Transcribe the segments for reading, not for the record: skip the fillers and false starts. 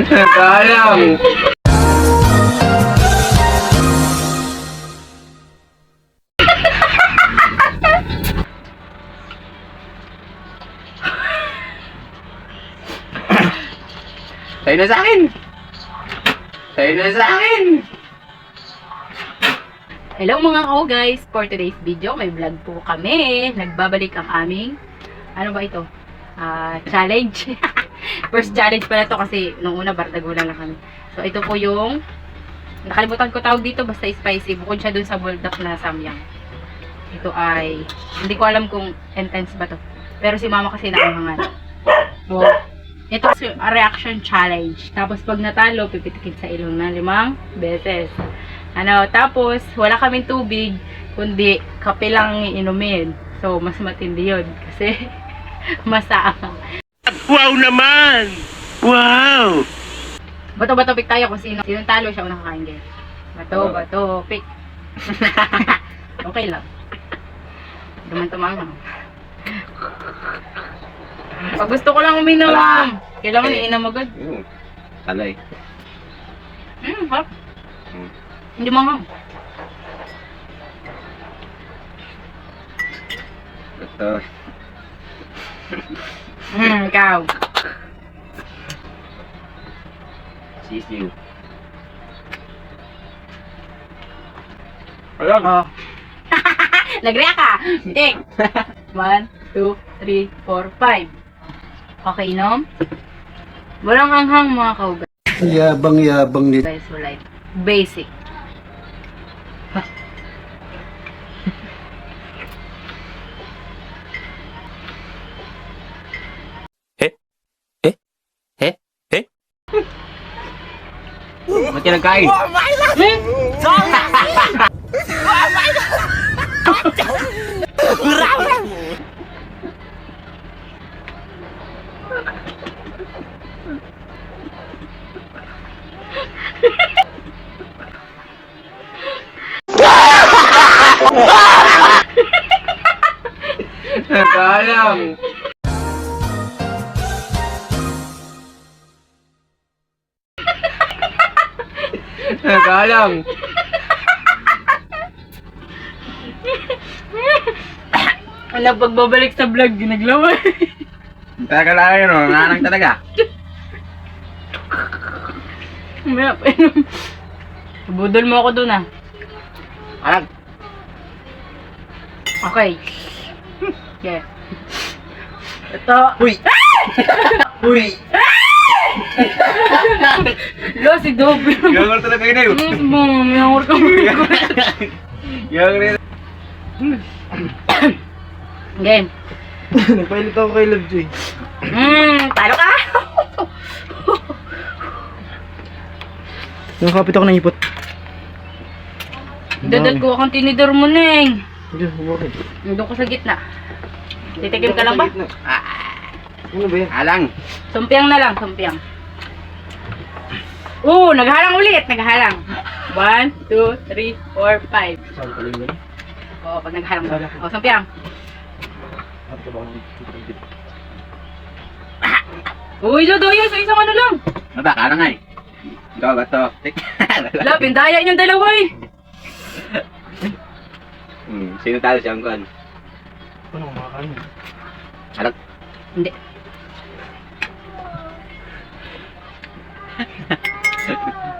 Sayang. Sa'yo na sa akin. Sa'yo na sa akin. Hello mga guys, for today's video, may vlog po kami. Nagbabalik ang aming, ano ba ito? Challenge. First challenge pala to kasi nung una bardagulan lang kami. So ito po yung, nakalimutan ko tawag dito, basta spicy. Bukod siya dun sa bulldog na samyang. Ito ay, hindi ko alam kung intense ba to. Pero si mama kasi nakahangan. So, ito is a reaction challenge. Tapos pag natalo, pipitikin sa ilong na 5 beses. Tapos, wala kaming tubig, kundi kape lang inumin. So, mas matindi yun. Kasi, masaang. Wow naman! Wow! Bato-bato pick tayo kung sinong talo siya unang kakain, guys. Bato-bato pick. Okay lang. Duman tumama. Pag gusto ko lang uminom, kailangan iinom agad. Talay. Harap. Hindi manghang. Ito. Ikaw. Sisiu. Alam. Oh. Nag-react ka. Take. 1, 2, 3, 4, 5. Okay, inom. Walang anghang mga kaugat. Yabang-yabang nito. Guys, wala ito. Basic. Ba't ka nagkain? Sayang. Sayang. Ano, pagbabalik sa vlog, ginaglawan. Talaga lang yun, nanganang talaga. Mayap, inom. Budol mo ako dun Alam. Okay. Yeah. Ito. Uy! Uy! Lo, si Dobby. Gagawin talaga yun eh. Mas mo, may angor ka mo. Gagawin. Game. Nagpailit ako kay Love Joy. Talo ka! Nakakapit ako ng ipot. Dadal ko akong tinidor mo, Neng. Diyan, bakit? Doon ko sa gitna. Titikim ka lang ba? Ano ba yan? Alang. Sumpiang na lang, sumpiang. Naghalang ulit, naghalang. 1, 2, 3, 4, 5. Saan pala yun? Oo, pag naghalang na. Sumpiang. Ito ba akong ipot? Dodo, yun, sa isang ano lang. Ano ba? Kala nga eh. Ikaw ba to? Wala, pindaya niyang dalawa eh. Sino talo siya ang kuhan? Ano makakain? Alag. Hindi.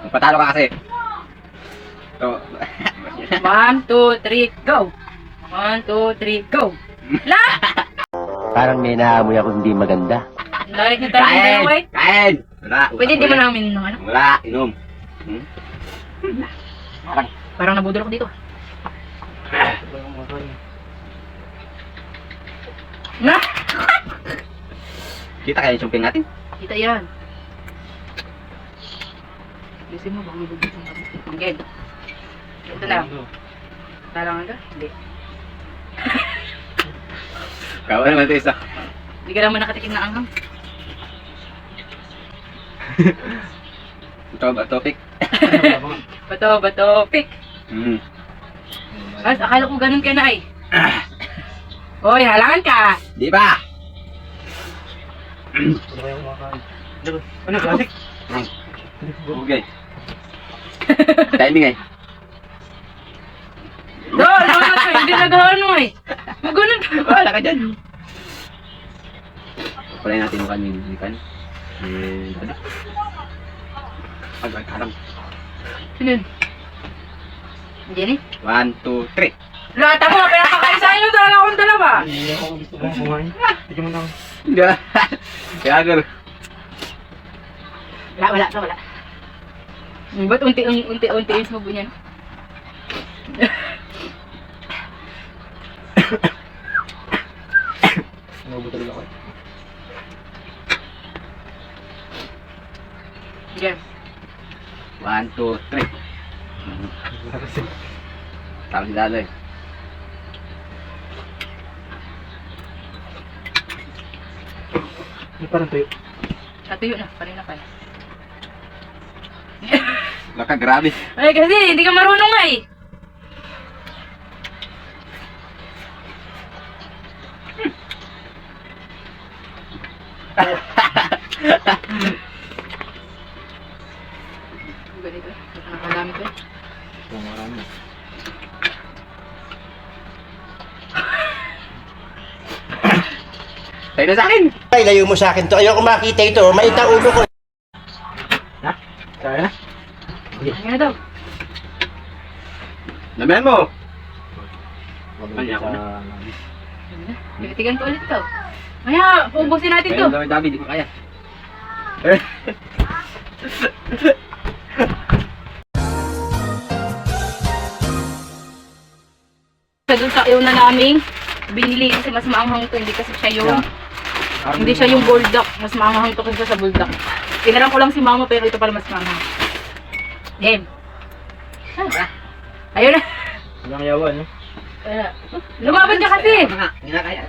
Patalo ka kasi. Ito. 1, 2, 3, go! 1, 2, 3, go! La! Parang may naamoy ako hindi maganda. Lalit niyo tayo ng dalawa eh. Kain! Wala. Pwede di mo namin ng ano? Wala. Inom. Alang. Parang nabudol ako dito. Ito ba yung makakain? Na! Kita kaya yung sumping natin? Kita yan. Isin mo, baka mabubog yung kami. Again. Ito na lang. Talangan ka? Hindi. Kawa naman ito isa. Hindi ka naman nakatikim na anghang. Ito ba topic? Bato, pick. Akala ko ganun ka na eh. Hoy, halangan ka! Di ba? Ano ba yung makakain? Ano? Ano? Balik? Okay. Timing eh. Hindi nag-ano eh. Ganun. Wala ka dyan. Palayin natin yung kanin. Ano? Harang. Sino yun? Jenny? 1, 2, 3. Lahat ako, pinapakaisa nyo talaga akong dalawa. Hindi ako gusto kong kumain. Tignan mo lang. Kaya gano'n. Wala. Ba't unti-unti yung subo niyan? Naubos talaga ako eh. Sige. 1, 2, 3. Tama si Lalo eh. May parang tuyo. Natuyo na, kanina pa. Laka, grabe. Ay, kasi hindi ka marunong nga eh. Ganito, nakakadami ko eh. Oo, marami. Tayo na sa akin. Ay, layo mo sa akin to. Ayoko makita ito. Maita ulo ko. Ha? Kaya na? Ano na daw? Naman mo. Mabalik Ay, ako na. Tinitigan ko ulit ito. Maya, puubusin natin to. Kaya David, di ko kaya. Sa dun sa una naming binili kasi mas maanghang to, hindi kasi siya yung hindi siya yung bulldog, mas maanghang to kasi sa bulldog. Tinaran ko lang si mama pero ito pala mas maanghang. Game. Ano ba? Ayun na. Walang yawa, no? Lumaban ka kasi. Hindi na kaya.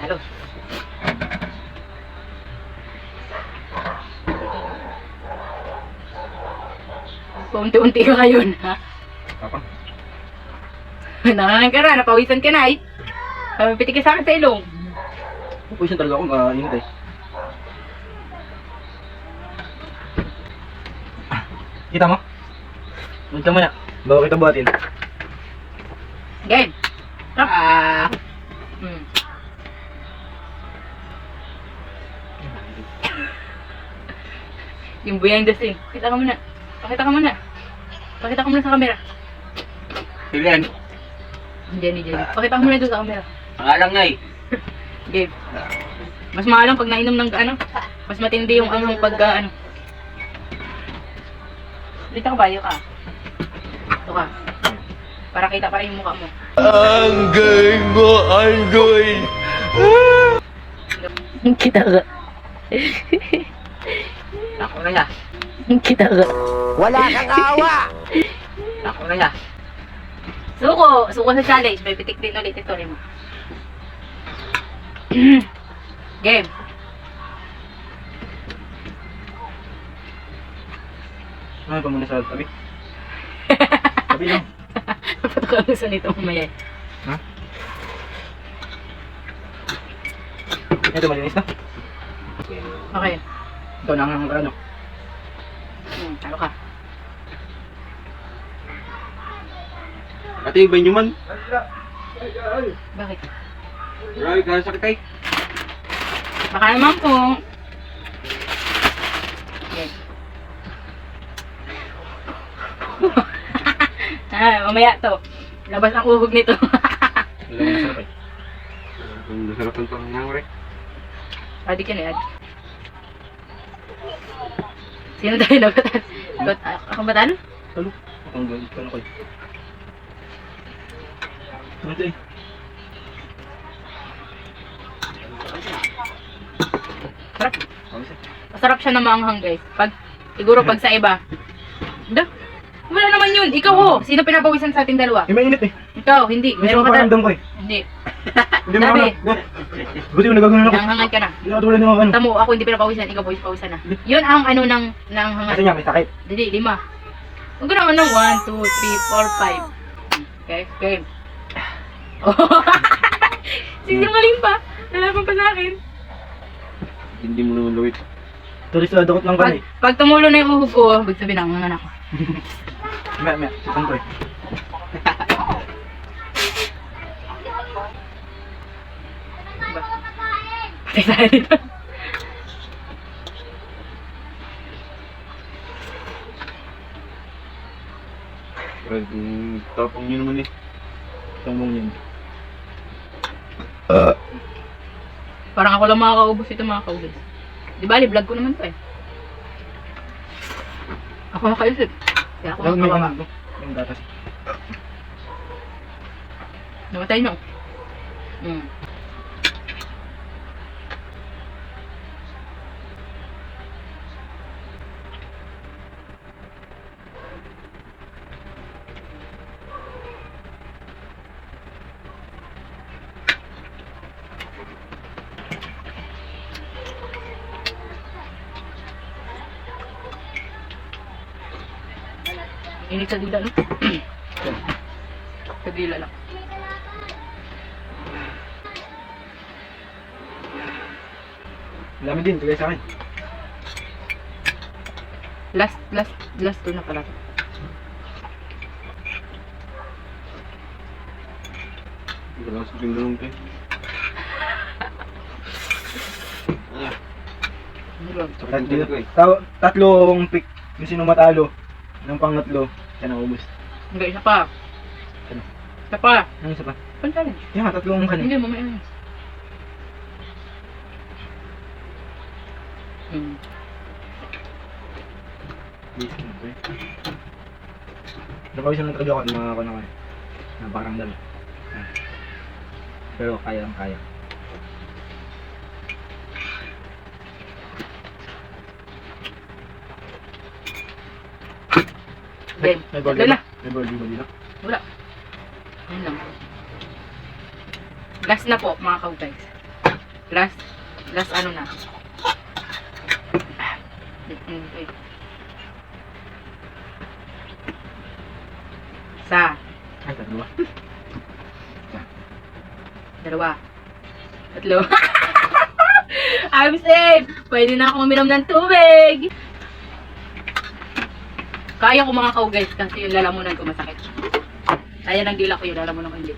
Halo. Unti-unti ka ngayon, ha? Papa. Nangangan ka na, napawisan ka na eh. Pitik ka sa akin sa ilong. Pupusin talaga akong init eh. Kita mo? Punta mo na. Bawa kita buhatin. Game. Stop. Yung behind the scene. Pakita ka muna. Pakita ka muna sa camera. Sige. Jenny. Pakita ka muna doon sa camera. Pangalang nga eh. Game. Mas maalang pag nainom ng ano. Mas matindi yung anong pag ano. Dito ka bayo ka. Ito ka. Para kita pa rin yung mukha mo. Anggoy mo, anggoy. Kita ka. Ako na ya. Kita ka. Wala kang awa. Ako na ya. Suko sa challenge. May pitik din ulit ito rin mo. Game. Ano pa muna sa tabi? Tabi lang. Pato ka gusto nito mamaya. Ha? Ito malinis na? Okay. Ito na ang ano. Talo ka. Ate, iba nyo man. Bakit? Grabe, kaya sakit ay. Baka naman po. Okay. Mamaya to. Labas ang uhog nito. Wala mo nasarap eh. Ang masarap ng pangyayari. Pwede ka na yan. Sino tayo nabatan? Ako batan? Talo. Ang galit ka na ko eh. Ano ito eh? Sarap. Masarap siya na maanghang guys. Siguro pag sa iba. Wala naman yun. Ikaw ho. Sino pinapawisan sa ating dalawa? Eh, mainit eh. Ikaw, hindi. May Meron ka paramdam ko eh. Hindi. Hindi mo Sabi. naman. Buti ko nagagano ako. Nanghangan ka na. Hindi ako tulad ng mga ano. Tamo, ako hindi pinapawisan. Ikaw pawisan na. Yun ang ano ng hangan. Kasi niya, may sakit. Dili, 5. Huwag ko naman ng 1, 2, 3, 4, 5. Okay, game. Oh. Sinungaling pa. Lalaban pa sa akin. Hindi mo naman lawit. Turisado ko lang ka Pag, pag tumulo na yung uhog ko, ibig sabihin nanganganak ako. Maya, sipan ko eh. Diba? Patay tayo dito. Tapong yun naman eh. Tambong yun. Parang ako lang makakaubos ito mga kaulis. Di ba, vlog ko naman to eh. Ako nakaisip. Kaya ako May nakawawa. ano, yung gatas. Namatay na. Init sa dila, no? Sa dila lang. Dami din, tugay sa akin. Last to na pala. Hindi ko lang sa pindulong ko eh. Tatlong pick. Yung sino matalo. Ng pangatlo, siya naubos. Hindi, isa pa. Ano? Isa pa. Ano isa pa? Pan challenge. Yan nga, tatlong kanin. Hindi, mamaya na. Napawis na talaga ako at mga ako naman. Napakarangdal. Pero kaya lang kaya. Game. May ball Wala na. May ball dito. Wala. Yun lang. Last na po, mga guys. Last ano na. Okay. Isa. Ay, tatlo. Dalawa. Tatlo. I'm safe! Pwede na ako uminom ng tubig! Kaya ko mga guys kasi yung lalamunan ko masakit. Kaya ng dila ko yung lalamunan ko hindi.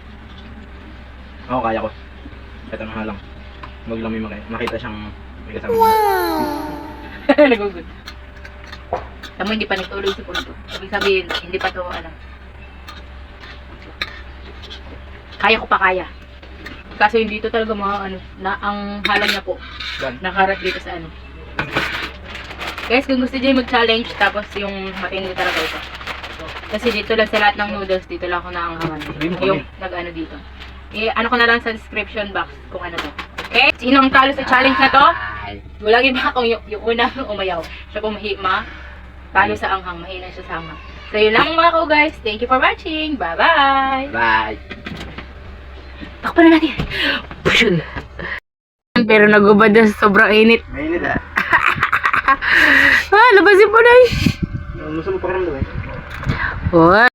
Ako kaya ko. Ito na nga lang. Huwag lang may makita siyang may kasama. Nagugod. Tamo hindi pa nagtuloy si Punto. Ibig sabihin, hindi pa to ano. Kaya ko pa kaya. Kaso hindi to talaga mga ano, na ang halang niya po. Nakarat dito sa ano. Guys, kung gusto niyo mag-challenge, tapos yung matindi talaga ito. Kasi dito lang sa lahat ng noodles, dito lang ako naanghangan. Yung nag-ano dito. Ano ko na lang sa description box kung ano to. Okay? Sino ang talo sa challenge na to? Walang iba kung yung unang umayaw. Siya po talo sa anghang. Mahina siya sa anghang. So yun lang mga guys. Thank you for watching. Bye-bye! Bye! Takpan na natin. Pushun. Pero nagubad na sa sobrang init. Mainit ah. Labasin po na eh. Masama pa karamdam eh. What?